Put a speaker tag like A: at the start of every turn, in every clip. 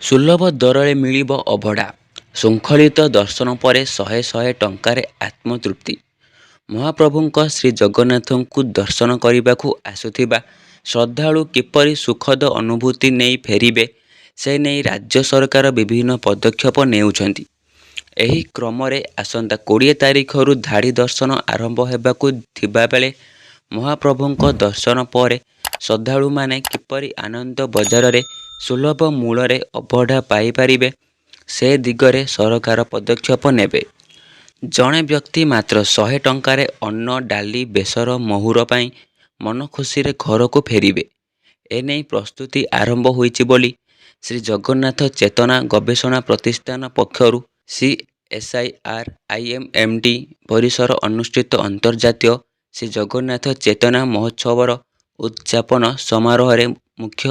A: ସୁଲଭ ଦରରେ ମିଳିବ ଅଭଡ଼ା। ଶୃଙ୍ଖଳିତ ଦର୍ଶନ ପରେ ଶହେ ଶହେ ଟଙ୍କାରେ ଆତ୍ମତୃପ୍ତି। ମହାପ୍ରଭୁଙ୍କ ଶ୍ରୀଜଗନ୍ନାଥଙ୍କୁ ଦର୍ଶନ କରିବାକୁ ଆସୁଥିବା ଶ୍ରଦ୍ଧାଳୁ କିପରି ସୁଖଦ ଅନୁଭୂତି ନେଇ ଫେରିବେ, ସେ ନେଇ ରାଜ୍ୟ ସରକାର ବିଭିନ୍ନ ପଦକ୍ଷେପ ନେଉଛନ୍ତି। ଏହି କ୍ରମରେ ଆସନ୍ତା 20 ତାରିଖରୁ ଧାଡ଼ି ଦର୍ଶନ ଆରମ୍ଭ ହେବାକୁ ଥିବାବେଳେ ମହାପ୍ରଭୁଙ୍କ ଦର୍ଶନ ପରେ ଶ୍ରଦ୍ଧାଳୁମାନେ କିପରି ଆନନ୍ଦ ବଜାରରେ ସୁଲଭ ମୂଲ୍ୟରେ ଅବଢ଼ା ପାଇପାରିବେ, ସେ ଦିଗରେ ସରକାର ପଦକ୍ଷେପ ନେବେ। ଜଣେ ବ୍ୟକ୍ତି ମାତ୍ର 100 ଟଙ୍କାରେ ଅନ୍ନ, ଡାଲି, ବେସର, ମହୁର ପାଇଁ ମନ ଖୁସିରେ ଘରକୁ ଫେରିବେ। ଏନେଇ ପ୍ରସ୍ତୁତି ଆରମ୍ଭ ହୋଇଛି ବୋଲି ଶ୍ରୀ ଜଗନ୍ନାଥ ଚେତନା ଗବେଷଣା ପ୍ରତିଷ୍ଠାନ ପକ୍ଷରୁ CSIR IMMD ପରିସର ଅନୁଷ୍ଠିତ ଅନ୍ତର୍ଜାତୀୟ ଶ୍ରୀ ଜଗନ୍ନାଥ ଚେତନା ମହୋତ୍ସବର ଉଦ୍ଯାପନ ସମାରୋହରେ ମୁଖ୍ୟ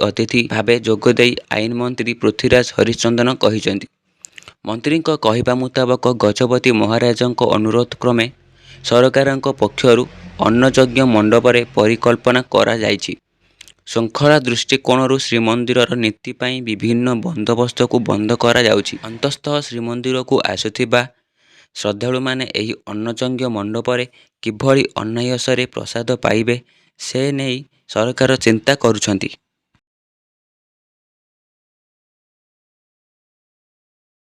A: ଅତିଥି ଭାବେ ଯୋଗଦେଇ ଆଇନ ମନ୍ତ୍ରୀ ପୃଥ୍ୱୀରାଜ ହରିଚନ୍ଦନ କହିଛନ୍ତି। ମନ୍ତ୍ରୀଙ୍କ କହିବା ମୁତାବକ ଗଜପତି ମହାରାଜଙ୍କ ଅନୁରୋଧ କ୍ରମେ ସରକାରଙ୍କ ପକ୍ଷରୁ ଅନ୍ନଯଜ୍ଞ ମଣ୍ଡପରେ ପରିକଳ୍ପନା କରାଯାଇଛି। ଶୃଙ୍ଖଳା ଦୃଷ୍ଟିକୋଣରୁ ଶ୍ରୀମନ୍ଦିରର ନୀତି ପାଇଁ ବିଭିନ୍ନ ବନ୍ଦୋବସ୍ତକୁ ବନ୍ଦ କରାଯାଉଛି। ଅନ୍ତତଃ ଶ୍ରୀମନ୍ଦିରକୁ ଆସୁଥିବା ଶ୍ରଦ୍ଧାଳୁମାନେ ଏହି ଅନ୍ନଯଜ୍ଞ ମଣ୍ଡପରେ କିଭଳି ଅନାୟାସରେ ପ୍ରସାଦ ପାଇବେ, ସେ ନେଇ ସରକାର ଚିନ୍ତା କରୁଛନ୍ତି।